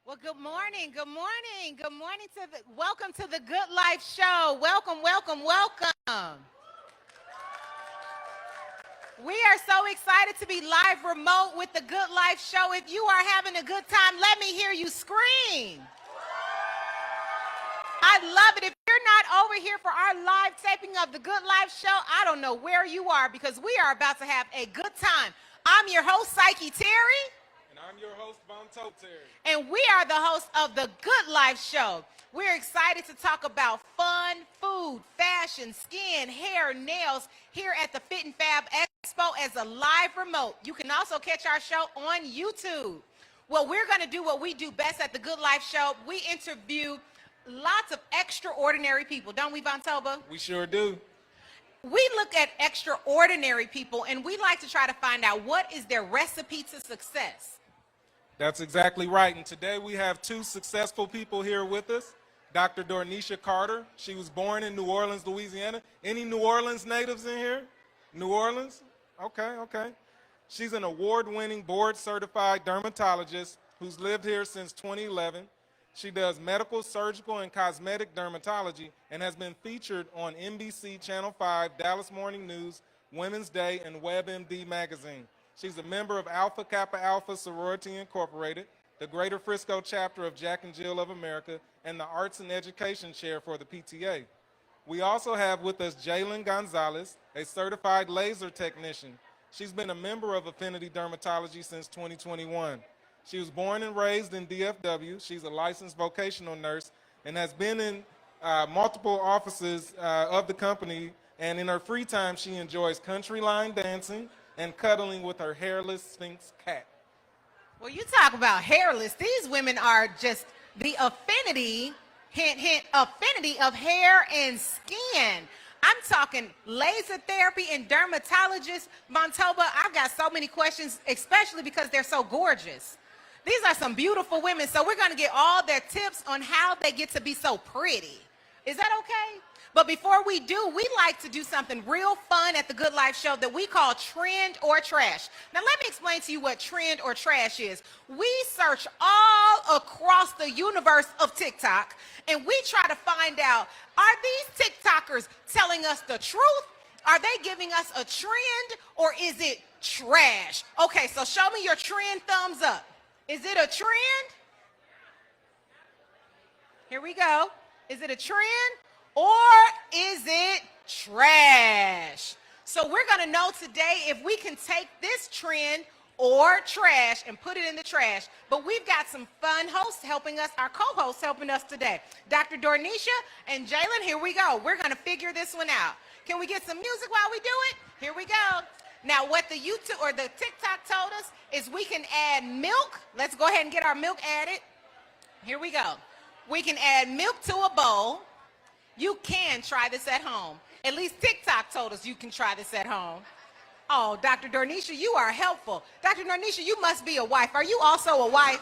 Well, good morning, good morning, good morning welcome to the Good Life Show. Welcome, welcome, welcome. We are so excited to be live remote with the Good Life Show. If you are having a good time, let me hear you scream. I love it. If you're not over here for our live taping of the Good Life Show, I don't know where you are because we are about to have a good time. I'm your host, Psyche Terry. And I'm your host, Vontoba. And we are the hosts of the Good Life Show. We're excited to talk about fun, food, fashion, skin, hair, nails here at the Fit and Fab Expo as a live remote. You can also catch our show on YouTube. Well, we're going to do what we do best at the Good Life Show. We interview lots of extraordinary people, don't we, Vontoba? We sure do. We look at extraordinary people, and we like to try to find out what is their recipe to success. That's exactly right. And today we have two successful people here with us. Dr. Dornechia Carter. She was born in New Orleans, Louisiana. Any New Orleans natives in here? New Orleans? Okay. She's an award-winning, board-certified dermatologist who's lived here since 2011. She does medical, surgical, and cosmetic dermatology and has been featured on NBC Channel 5, Dallas Morning News, Women's Day, and WebMD magazine. She's a member of Alpha Kappa Alpha Sorority Incorporated, the Greater Frisco chapter of Jack and Jill of America, and the Arts and Education Chair for the PTA. We also have with us Jaelin Gonzales, a certified laser technician. She's been a member of Affinity Dermatology since 2021. She was born and raised in DFW. She's a licensed vocational nurse and has been in multiple offices of the company. And in her free time, she enjoys country line dancing and cuddling with her hairless Sphinx cat. Well, you talk about hairless. These women are just the affinity, hint, hint, affinity of hair and skin. I'm talking laser therapy and dermatologist. Vontoba, I've got so many questions, especially because they're so gorgeous. These are some beautiful women, so we're going to get all their tips on how they get to be so pretty. Is that okay? But before we do, we like to do something real fun at the Good Life Show that we call Trend or Trash. Now, let me explain to you what trend or trash is. We search all across the universe of TikTok, and we try to find out, are these TikTokers telling us the truth? Are they giving us a trend, or is it trash? Okay, so show me your trend thumbs up. Is it a trend? Here we go. Is it a trend? Or is it trash? So we're going to know today if we can take this trend or trash and put it in the trash. But we've got some fun hosts helping us, our co-hosts helping us today. Dr. Dornechia and Jaelin, here we go. We're going to figure this one out. Can we get some music while we do it? Here we go. Now, what the YouTube or the TikTok told us is we can add milk. Let's go ahead and get our milk added. Here we go. We can add milk to a bowl. You can try this at home. At least TikTok told us you can try this at home. Oh, Dr. Dornechia, you are helpful. Dr. Dornechia, you must be a wife. Are you also a wife?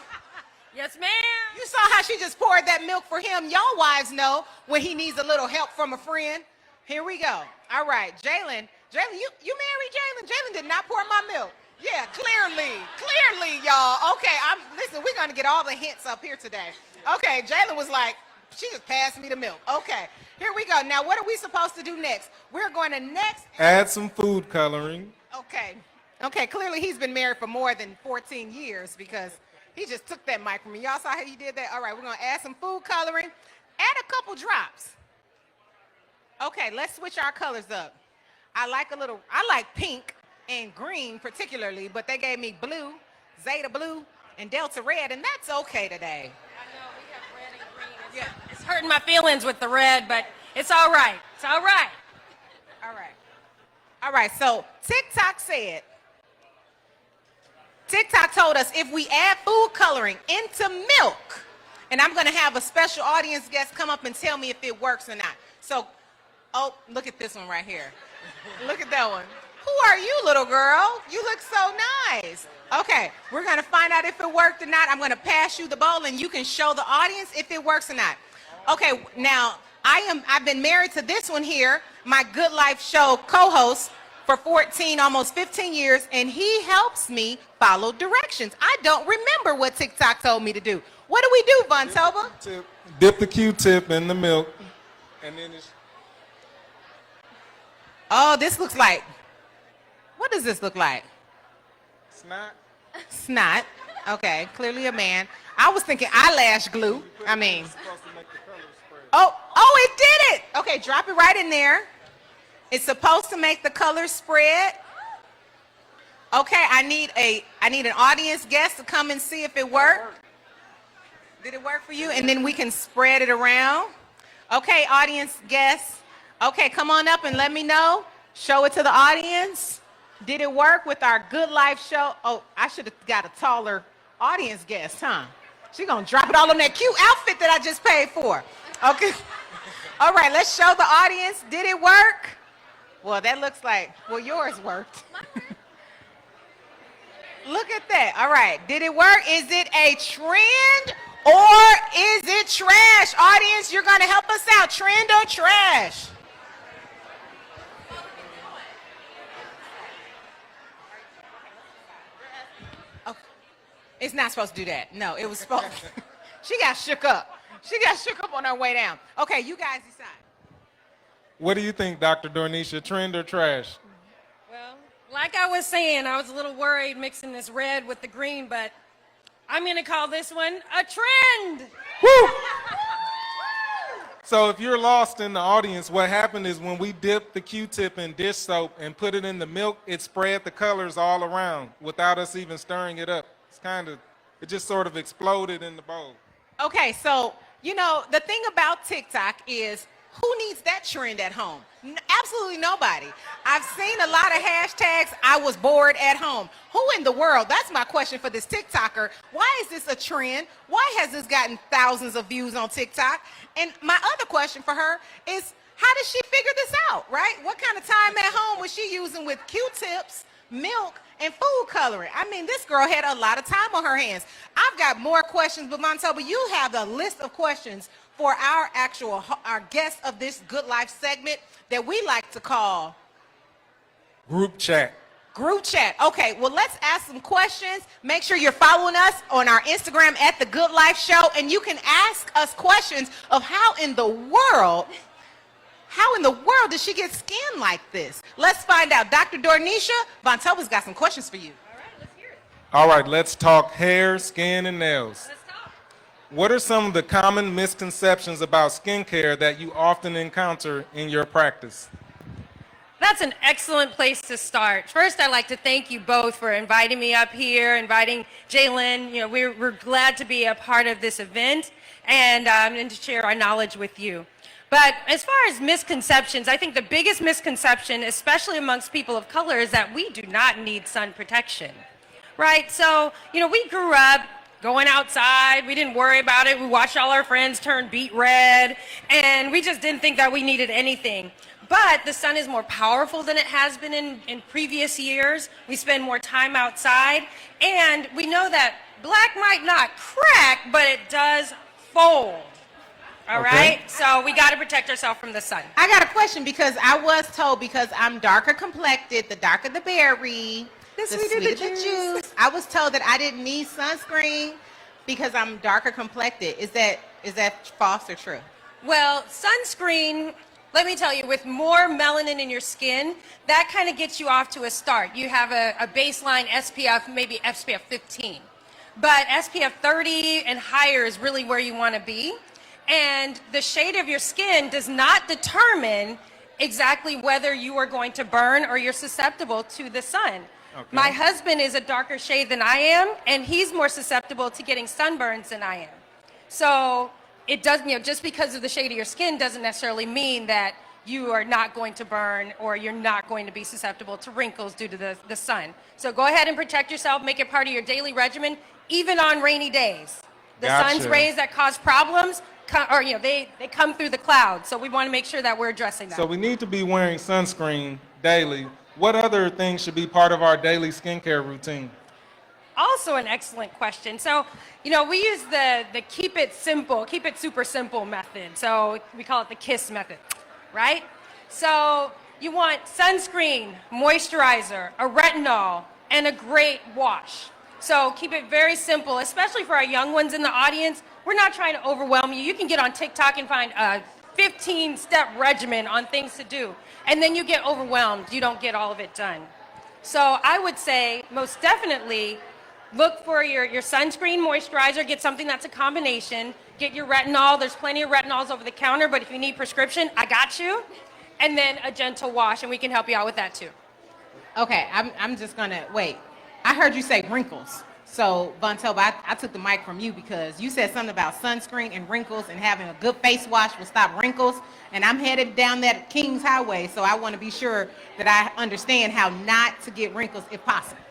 Yes, ma'am. You saw how she just poured that milk for him. Y'all wives know when he needs a little help from a friend. Here we go. All right, Jaelin, you married Jaelin? Jaelin did not pour my milk. Yeah, clearly, y'all. Okay, listen, we're going to get all the hints up here today. Okay, Jaelin was like, she just passed me the milk. Okay, here we go. Now, what are we supposed to do next? We're going to next add some food coloring. Okay, clearly he's been married for more than 14 years because he just took that mic from me. Y'all saw how he did that? All right, we're going to add some food coloring. Add a couple drops. Okay, let's switch our colors up. I like pink and green particularly, but they gave me blue, Zeta blue, and Delta red, and that's okay today. Yeah, it's hurting my feelings with the red, but it's all right. It's all right. All right, so TikTok told us if we add food coloring into milk, and I'm going to have a special audience guest come up and tell me if it works or not. So, oh, look at this one right here. Look at that one. Who are you, little girl? You look so nice. Okay, we're going to find out if it worked or not. I'm going to pass you the bowl, and you can show the audience if it works or not. Okay, now, I've been married to this one here, my Good Life Show co-host, for 14, almost 15 years, and he helps me follow directions. I don't remember what TikTok told me to do. What do we do, Vontoba? Dip the Q-tip in the milk, and then it's... Oh, this looks like, what does this look like? Snot. Snot. Okay, clearly a man. I was thinking eyelash glue. I mean, oh, it did it. Okay, drop it right in there. It's supposed to make the colors spread. Okay, I need an audience guest to come and see if it worked. Did it work for you? And then we can spread it around. Okay, audience guests. Okay, come on up and let me know. Show it to the audience. Did it work with our Good Life show? Oh, I should have got a taller audience guest, huh? She's gonna drop it all on that cute outfit that I just paid for. Okay. All right, let's show the audience. Did it work? Well, that looks like, well, yours worked. Look at that. All right, did it work? Is it a trend or is it trash? Audience, you're gonna help us out. Trend or trash? It's not supposed to do that. No, it was supposed She got shook up. She got shook up on her way down. Okay, you guys decide. What do you think, Dr. Dornechia, trend or trash? Well, like I was saying, I was a little worried mixing this red with the green, but I'm going to call this one a trend. Woo! So if you're lost in the audience, what happened is when we dipped the Q-tip in dish soap and put it in the milk, it spread the colors all around without us even stirring it up. It just sort of exploded in the bowl. Okay, so, you know, the thing about TikTok is who needs that trend at home? Absolutely nobody. I've seen a lot of hashtags, I was bored at home. Who in the world? That's my question for this TikToker. Why is this a trend? Why has this gotten thousands of views on TikTok? And my other question for her is, how did she figure this out, right? What kind of time at home was she using with Q-tips, milk, and food coloring? I mean, this girl had a lot of time on her hands. I've got more questions, but Vontoba, you have the list of questions for our guest of this Good Life segment that we like to call Group chat. Group chat. Okay, well, let's ask some questions. Make sure you're following us on our Instagram at The Good Life Show, and you can ask us questions of how in the world did she get skin like this? Let's find out. Dr. Dornechia, Vontoba's got some questions for you. All right, let's hear it. All right, let's talk hair, skin, and nails. Let's talk. What are some of the common misconceptions about skincare that you often encounter in your practice? That's an excellent place to start. First, I'd like to thank you both for inviting me up here, inviting Jaelin. You know, we're glad to be a part of this event and to share our knowledge with you. But as far as misconceptions, I think the biggest misconception, especially amongst people of color, is that we do not need sun protection, right? So, you know, we grew up going outside. We didn't worry about it. We watched all our friends turn beet red, and we just didn't think that we needed anything. But the sun is more powerful than it has been in previous years. We spend more time outside, and we know that black might not crack, but it does fold. All right, so we got to protect ourselves from the sun. I got a question because I was told because I'm darker complected, the darker the berry, the sweeter the juice. I was told that I didn't need sunscreen because I'm darker complected. Is that false or true? Well, sunscreen, let me tell you, with more melanin in your skin, that kind of gets you off to a start. You have a baseline SPF, maybe SPF 15. But SPF 30 and higher is really where you want to be. And the shade of your skin does not determine exactly whether you are going to burn or you're susceptible to the sun. Okay. My husband is a darker shade than I am, and he's more susceptible to getting sunburns than I am. So it doesn't, you know, just because of the shade of your skin doesn't necessarily mean that you are not going to burn or you're not going to be susceptible to wrinkles due to the sun. So go ahead and protect yourself, make it part of your daily regimen, even on rainy days. The sun's rays that cause problems, they come through the clouds, so we want to make sure that we're addressing that. So we need to be wearing sunscreen daily. What other things should be part of our daily skincare routine? Also an excellent question. So, you know, we use the keep it simple, keep it super simple method. So we call it the KISS method, right? So You want sunscreen, moisturizer, a retinol, and a great wash. So keep it very simple, especially for our young ones in the audience. We're not trying to overwhelm you. You can get on TikTok and find a 15-step regimen on things to do. And then you get overwhelmed. You don't get all of it done. So I would say most definitely look for your sunscreen, moisturizer, get something that's a combination. Get your retinol. There's plenty of retinols over the counter, but if you need prescription, I got you. And then a gentle wash, and we can help you out with that too. Okay, I'm just gonna, wait. I heard you say wrinkles. So, Vontoba, I took the mic from you because you said something about sunscreen and wrinkles and having a good face wash will stop wrinkles. And I'm headed down that King's Highway, so I want to be sure that I understand how not to get wrinkles if possible.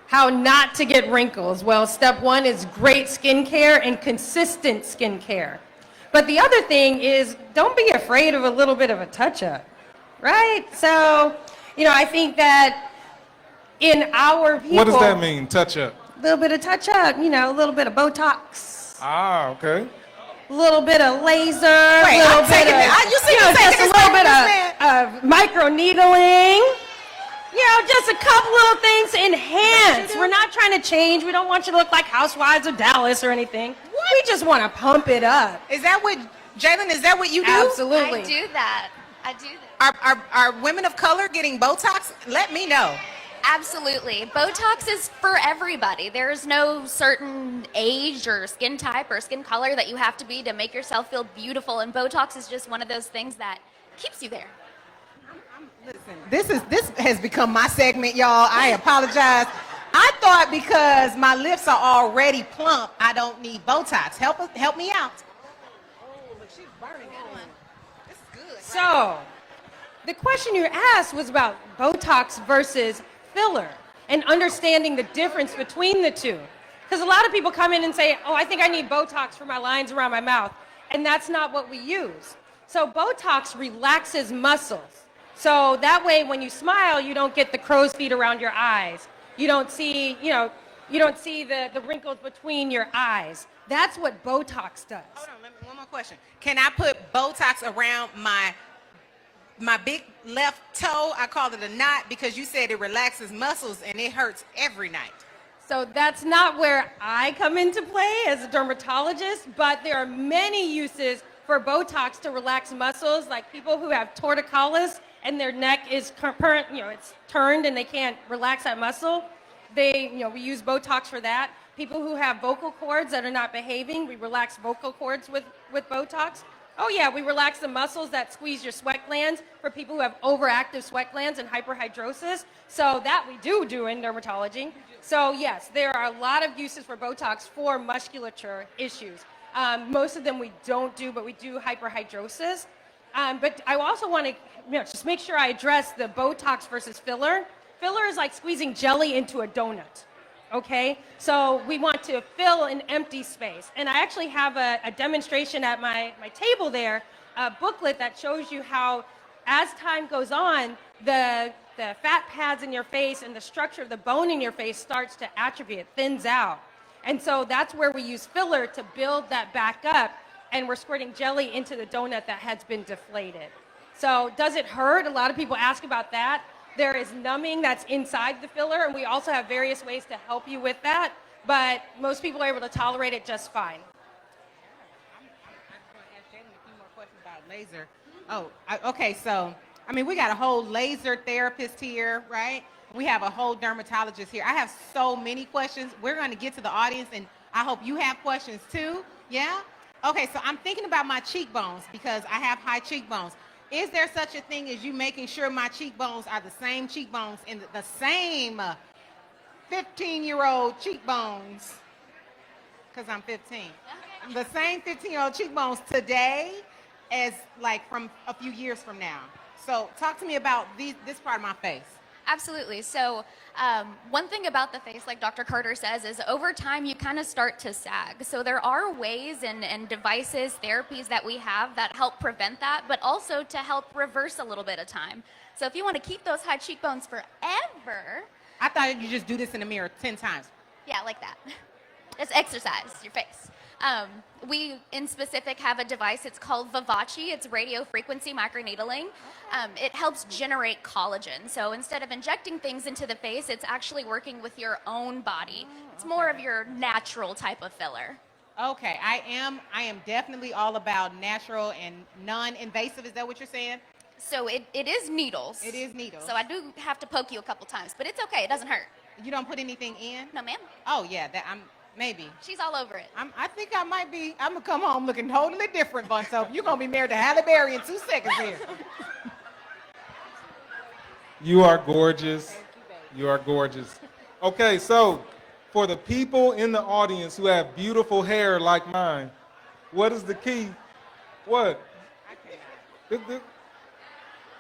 How not to get wrinkles? Well, step one is great skincare and consistent skincare. But the other thing is, don't be afraid of a little bit of a touch-up, right? So, I think that in our people... What does that mean, touch-up? A little bit of touch-up, a little bit of Botox. Ah, okay. A little bit of laser, Wait, a little I'm taking bit of, it. You see me taking just a this little back bit from this of micro-needling. Just a couple little things to enhance. We're not trying to change. We don't want you to look like Housewives of Dallas or anything. What? We just want to pump it up. Is that what, Jaelin, is that what you do? Absolutely. I do that. Are women of color getting Botox? Let me know. Absolutely. Botox is for everybody. There's no certain age or skin type or skin color that you have to be to make yourself feel beautiful, and Botox is just one of those things that keeps you there. Listen, this has become my segment, y'all. I apologize. I thought because my lips are already plump, I don't need Botox. Help me out. Oh, look, she's burning that one. This is good. So, the question you asked was about Botox versus filler and understanding the difference between the two. Because a lot of people come in and say, oh, I think I need Botox for my lines around my mouth. And that's not what we use. So Botox relaxes muscles. So that way when you smile, you don't get the crow's feet around your eyes. You don't see, you don't see the wrinkles between your eyes. That's what Botox does. Hold on, one more question. Can I put Botox around my big left toe? I call it a knot because you said it relaxes muscles and it hurts every night. So that's not where I come into play as a dermatologist, but there are many uses for Botox to relax muscles, like people who have torticollis and their neck is it's turned and they can't relax that muscle. We use Botox for that. People who have vocal cords that are not behaving, we relax vocal cords with Botox. Oh yeah, we relax the muscles that squeeze your sweat glands for people who have overactive sweat glands and hyperhidrosis. So that we do in dermatology. So yes, there are a lot of uses for Botox for musculature issues. Most of them we don't do, but we do hyperhidrosis. But I also want to just make sure I address the Botox versus filler. Filler is like squeezing jelly into a donut. Okay, so we want to fill an empty space. And I actually have a demonstration at my table there, a booklet that shows you how, as time goes on, the fat pads in your face and the structure of the bone in your face starts to atrophy, it thins out. And so that's where we use filler to build that back up, and we're squirting jelly into the donut that has been deflated. So does it hurt? A lot of people ask about that. There is numbing that's inside the filler, and we also have various ways to help you with that, but most people are able to tolerate it just fine. I'm going to ask Jaelin a few more questions about laser. Okay, so, we got a whole laser therapist here, right? We have a whole dermatologist here. I have so many questions. We're going to get to the audience, and I hope you have questions too, yeah? Okay, so I'm thinking about my cheekbones because I have high cheekbones. Is there such a thing as you making sure my cheekbones are the same cheekbones and the same 15-year-old cheekbones, because I'm 15, the same 15-year-old cheekbones today as like from a few years from now? So talk to me about this part of my face. Absolutely. So one thing about the face, like Dr. Carter says, is over time you kind of start to sag. So there are ways and devices, therapies that we have that help prevent that, but also to help reverse a little bit of time. So if you want to keep those high cheekbones forever. I thought you just do this in the mirror 10 times. Yeah, like that. It's exercise, your face. We, in specific, have a device. It's called Vivace. It's radio frequency microneedling. It helps generate collagen. So instead of injecting things into the face, it's actually working with your own body. It's more of your natural type of filler. Okay, I am definitely all about natural and non-invasive. Is that what you're saying? So it is needles. It is needles. So I do have to poke you a couple times, but it's okay. It doesn't hurt. You don't put anything in? No, ma'am. Oh yeah, maybe. She's all over it. I think I might be. I'm gonna come home looking totally different, Vontoba. You're gonna be married to Halle Berry in 2 seconds here. You are gorgeous. You are gorgeous. Okay, so for the people in the audience who have beautiful hair like mine, what is the key? What?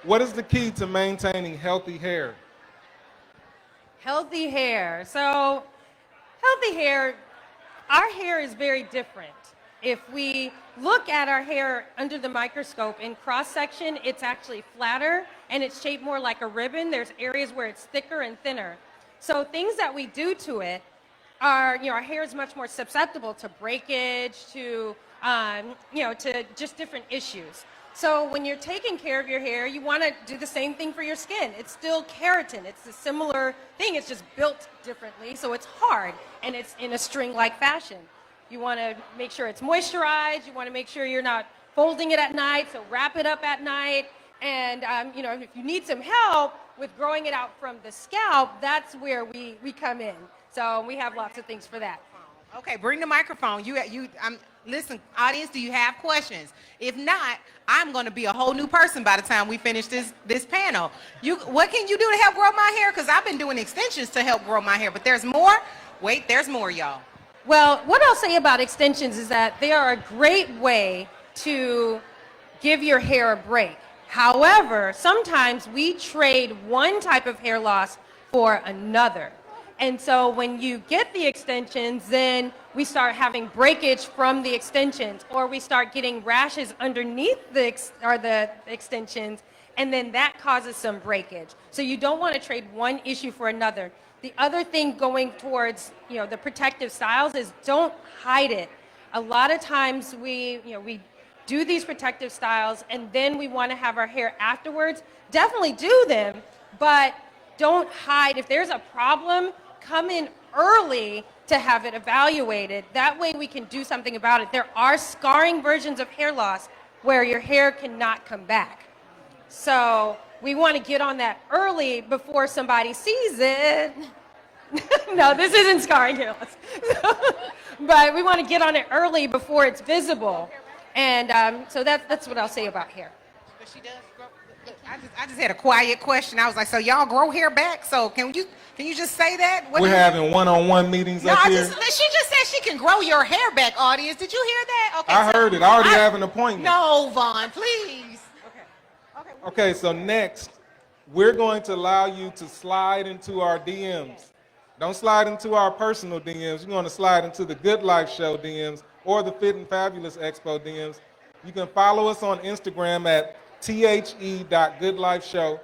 What is the key to maintaining healthy hair? Healthy hair. So, healthy hair, our hair is very different. If we look at our hair under the microscope in cross section, it's actually flatter and it's shaped more like a ribbon. There's areas where it's thicker and thinner. So things that we do to it are, our hair is much more susceptible to breakage, to just different issues. So when you're taking care of your hair, you want to do the same thing for your skin. It's still keratin. It's a similar thing. It's just built differently, so it's hard, and it's in a string-like fashion. You want to make sure it's moisturized. You want to make sure you're not folding it at night, so wrap it up at night. And, if you need some help with growing it out from the scalp, that's where we come in. So we have lots of things for that. Okay, bring the microphone. Listen, audience, do you have questions? If not, I'm going to be a whole new person by the time we finish this panel. What can you do to help grow my hair? Because I've been doing extensions to help grow my hair, but there's more. Wait, there's more, y'all. Well, what I'll say about extensions is that they are a great way to give your hair a break. However, sometimes we trade one type of hair loss for another. And so when you get the extensions, then we start having breakage from the extensions, or we start getting rashes underneath the extensions, and then that causes some breakage. So you don't want to trade one issue for another. The other thing going towards, the protective styles is don't hide it. A lot of times we do these protective styles and then we want to have our hair afterwards. Definitely do them, but don't hide. If there's a problem, come in early to have it evaluated. That way we can do something about it. There are scarring versions of hair loss where your hair cannot come back. So we want to get on that early before somebody sees it. No, this isn't scarring hair loss. But we want to get on it early before it's visible. And so that's what I'll say about hair. But she does grow. I just had a quiet question. I was like, so y'all grow hair back? So can you just say that? We're having one-on-one meetings up here. She just said she can grow your hair back, audience. Did you hear that? Okay. I heard it. I already have an appointment. No, Vaughn, please. Okay, so next, we're going to allow you to slide into our DMs. Don't slide into our personal DMs. You're going to slide into the Good Life Show DMs or the Fit and Fabulous Expo DMs. You can follow us on Instagram at the.goodlifeshow.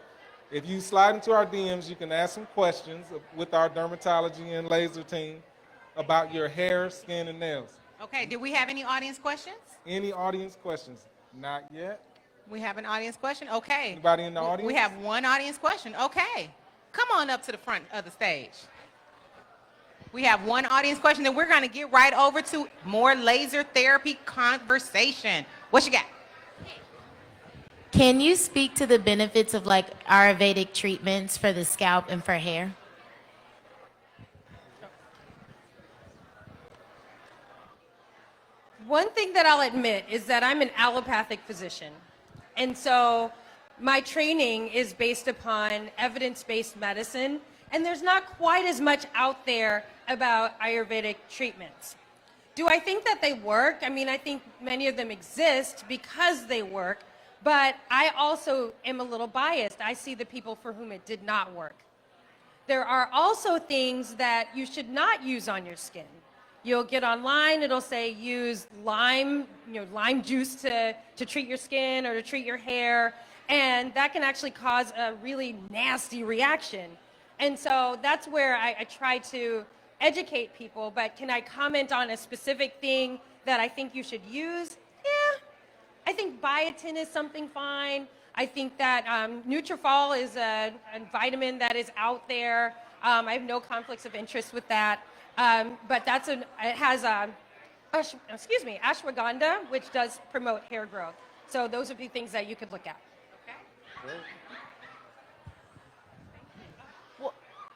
If you slide into our DMs, you can ask some questions with our dermatology and laser team about your hair, skin, and nails. Okay, did we have any audience questions? Any audience questions? Not yet. We have an audience question? Okay. Anybody in the audience? We have one audience question. Okay. Come on up to the front of the stage. We have one audience question, then we're going to get right over to more laser therapy conversation. What you got? Can you speak to the benefits of Ayurvedic treatments for the scalp and for hair? One thing that I'll admit is that I'm an allopathic physician. And so my training is based upon evidence-based medicine, and there's not quite as much out there about Ayurvedic treatments. Do I think that they work? I mean, I think many of them exist because they work, but I also am a little biased. I see the people for whom it did not work. There are also things that you should not use on your skin. You'll get online, it'll say use lime juice to treat your skin or to treat your hair, and that can actually cause a really nasty reaction. And so that's where I try to educate people, but can I comment on a specific thing that I think you should use? Yeah, I think biotin is something fine. I think that Nutrafol is a vitamin that is out there. I have no conflicts of interest with that. But it has ashwagandha, which does promote hair growth. So those would be things that you could look at. Okay. Well,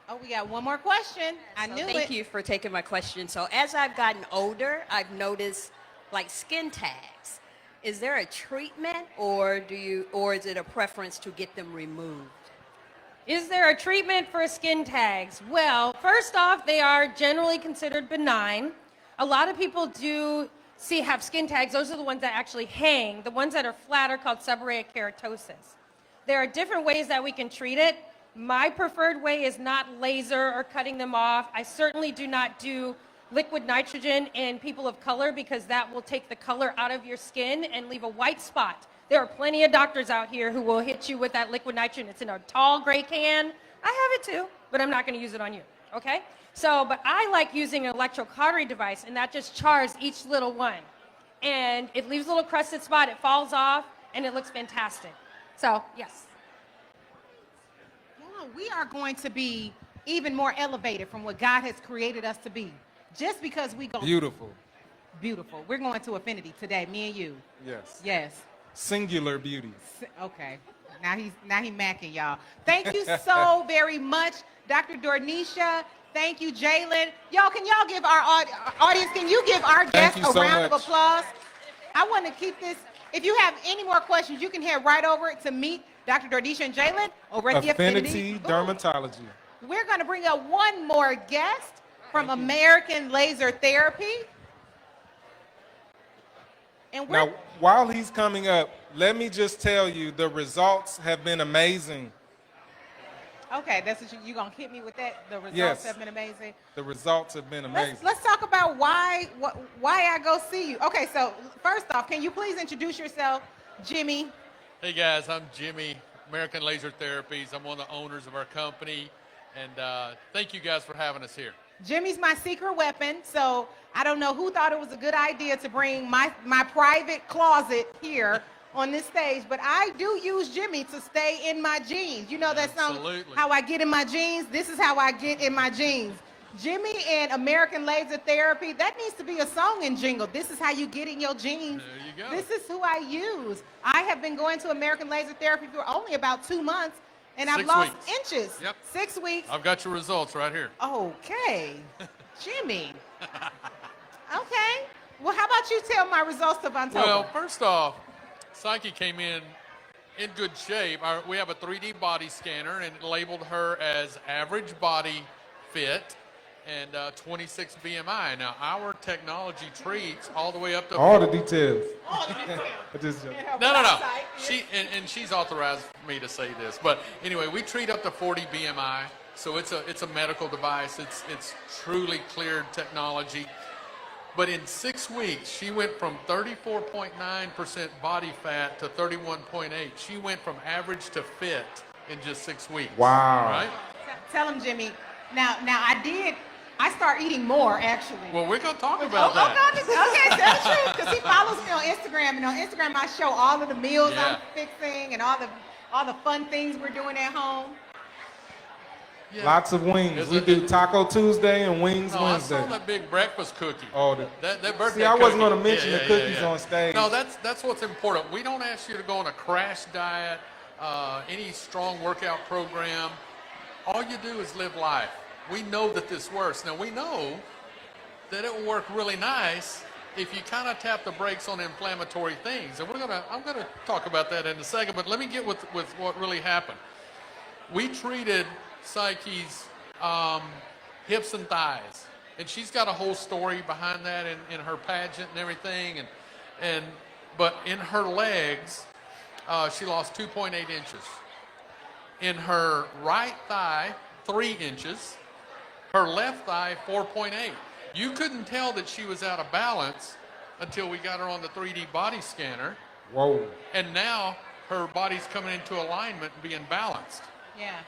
oh, we got one more question. I knew it. Thank you for taking my question. So as I've gotten older, I've noticed like skin tags. Is there a treatment or is it a preference to get them removed? Is there a treatment for skin tags? Well, first off, they are generally considered benign. A lot of people do have skin tags. Those are the ones that actually hang. The ones that are flat are called seborrheic keratosis. There are different ways that we can treat it. My preferred way is not laser or cutting them off. I certainly do not do liquid nitrogen in people of color because that will take the color out of your skin and leave a white spot. There are plenty of doctors out here who will hit you with that liquid nitrogen. It's in a tall gray can. I have it too, but I'm not going to use it on you, okay? So, but I like using an electrocautery device, and that just chars each little one. And it leaves a little crusted spot, it falls off, and it looks fantastic. So, yes. Yeah, we are going to be even more elevated from what God has created us to be. Just because we go Beautiful. Beautiful. We're going to Affinity today, me and you. Yes. Yes. Singular beauty. Okay. Now he's macking, y'all. Thank you so very much, Dr. Dornechia. Thank you, Jaelin. Y'all, can y'all give our audience, can you give our guests a round of applause? I want to keep this. If you have any more questions, you can head right over to meet Dr. Dornechia and Jaelin over at the Affinity Dermatology. We're going to bring up one more guest from American Laser Therapy. And now, while he's coming up, let me just tell you, the results have been amazing. Okay, that's what you're going to hit me with that? The results Yes. have been amazing? The results have been amazing. Let's talk about why I go see you. Okay, so first off, can you please introduce yourself, Jimmy? Hey guys, I'm Jimmy, American Laser Therapies. I'm one of the owners of our company, and thank you guys for having us here. Jimmy's my secret weapon, so I don't know who thought it was a good idea to bring my private closet here on this stage, but I do use Jimmy to stay in my jeans. You know that song, How I Get in My Jeans? This is how I get in my jeans. Jimmy and American Laser Therapy, that needs to be a song and jingle. This is how you get in your jeans. There you go. This is who I use. I have been going to American Laser Therapy for only about 2 months, and I've lost inches. Yep. 6 weeks. I've got your results right here. Okay, Jimmy. Okay. Well, how about you tell my results to Vontoba? Well, first off, Psyche came in good shape. We have a 3D body scanner, and it labeled her as average body fit and 26 BMI. Now, our technology treats all the way up to... All the details. No. She's authorized me to say this. But anyway, we treat up to 40 BMI. So it's a medical device. It's truly cleared technology. But in 6 weeks, she went from 34.9% body fat to 31.8. She went from average to fit in just 6 weeks. Wow. Right? Tell him, Jimmy. Now I start eating more, actually. Well, we're going to talk about that. Okay, tell the truth, because he follows me on Instagram, and on Instagram I show all of the meals I'm fixing and all the fun things we're doing at home. Yeah. Lots of wings. We do Taco Tuesday and Wings Wednesday. I saw that big breakfast cookie. Oh, that birthday see, I wasn't cookie. going to mention the cookies on stage. No, that's what's important. We don't ask you to go on a crash diet, any strong workout program. All you do is live life. We know that this works. Now, we know that it will work really nice if you kind of tap the brakes on inflammatory things. And I'm gonna talk about that in a second, but let me get with what really happened. We treated Psyche's hips and thighs, and she's got a whole story behind that in her pageant and everything. But in her legs, she lost 2.8 inches. In her right thigh, 3 inches. Her left thigh, 4.8. You couldn't tell that she was out of balance until we got her on the 3D body scanner. Whoa. And now her body's coming into alignment and being balanced. Yeah.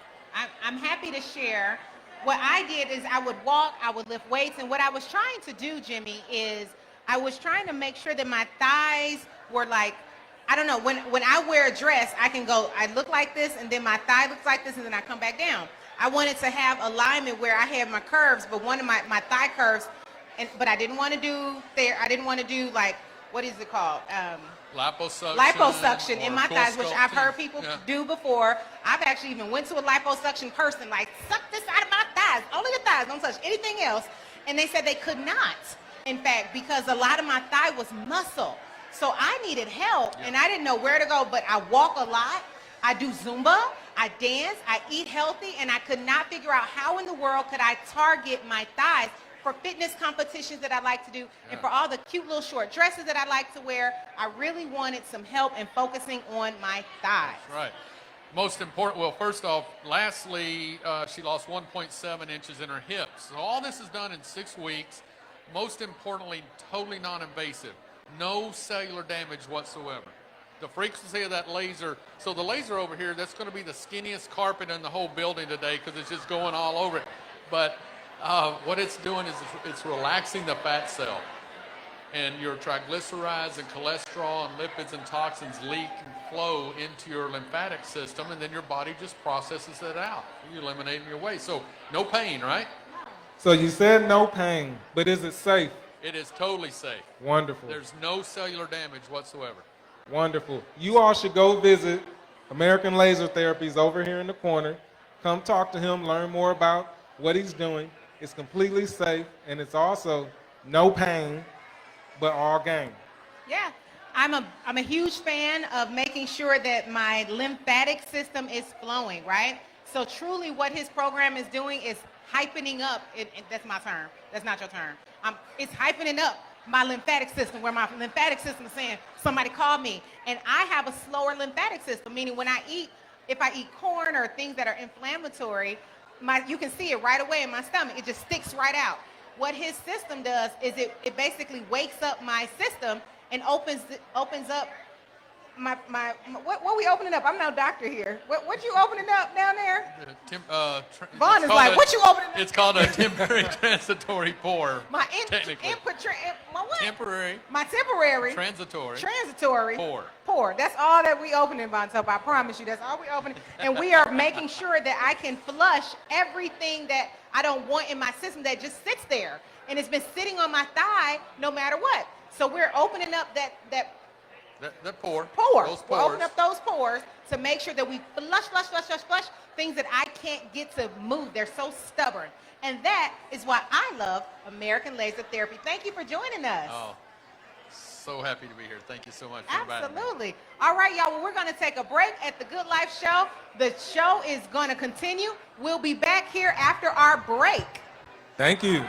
I'm happy to share what I did is I would walk, I would lift weights, and what I was trying to do, Jimmy, is I was trying to make sure that my thighs were like, I don't know, when I wear a dress, I can go, I look like this, and then my thigh looks like this, and then I come back down. I wanted to have alignment where I had my curves, but one of my thigh curves, but I didn't want to do like, what is it called? Liposuction in my thighs, which I've heard people do before. I've actually even went to a liposuction person, like, suck this out of my thighs, only the thighs, don't touch anything else. And they said they could not, in fact, because a lot of my thigh was muscle. So I needed help, and I didn't know where to go, but I walk a lot, I do Zumba, I dance, I eat healthy, and I could not figure out how in the world could I target my thighs for fitness competitions that I like to do, and for all the cute little short dresses that I like to wear. I really wanted some help in focusing on my thighs. That's right. Most important, well, first off, lastly, she lost 1.7 inches in her hips. So all this is done in 6 weeks. Most importantly, totally non-invasive. No cellular damage whatsoever. The frequency of that laser, so the laser over here, that's going to be the skinniest carpet in the whole building today because it's just going all over it. But what it's doing is it's relaxing the fat cell. And your triglycerides and cholesterol and lipids and toxins leak and flow into your lymphatic system, and then your body just processes it out. You eliminate your waste. So no pain, right? So you said no pain, but is it safe? It is totally safe. Wonderful. There's no cellular damage whatsoever. Wonderful. You all should go visit American Laser Therapies over here in the corner. Come talk to him, learn more about what he's doing. It's completely safe, and it's also no pain, but all gain. Yeah, I'm a huge fan of making sure that my lymphatic system is flowing, right? So truly what his program is doing is hypening up, that's my term, that's not your term. It's hypening up my lymphatic system, where my lymphatic system is saying, somebody called me. And I have a slower lymphatic system, meaning when I eat, if I eat corn or things that are inflammatory, you can see it right away in my stomach. It just sticks right out. What his system does is it basically wakes up my system and opens up what we opening up? I'm no doctor here. What you opening up down there? Vaughn is like, what you opening up? It's called a temporary transitory pore. Technically. Temporary. My temporary. Transitory. Pore. That's all that we opening, Vontoba. I promise you, that's all we opening. And we are making sure that I can flush everything that I don't want in my system that just sits there. And it's been sitting on my thigh no matter what. So we're opening up that pore. We're opening up those pores to make sure that we flush things that I can't get to move. They're so stubborn. And that is why I love American Laser Therapy. Thank you for joining us. Oh, so happy to be here. Thank you so much for inviting me. Absolutely. All right, y'all. Well, we're going to take a break at the Good Life Show. The show is going to continue. We'll be back here after our break. Thank you.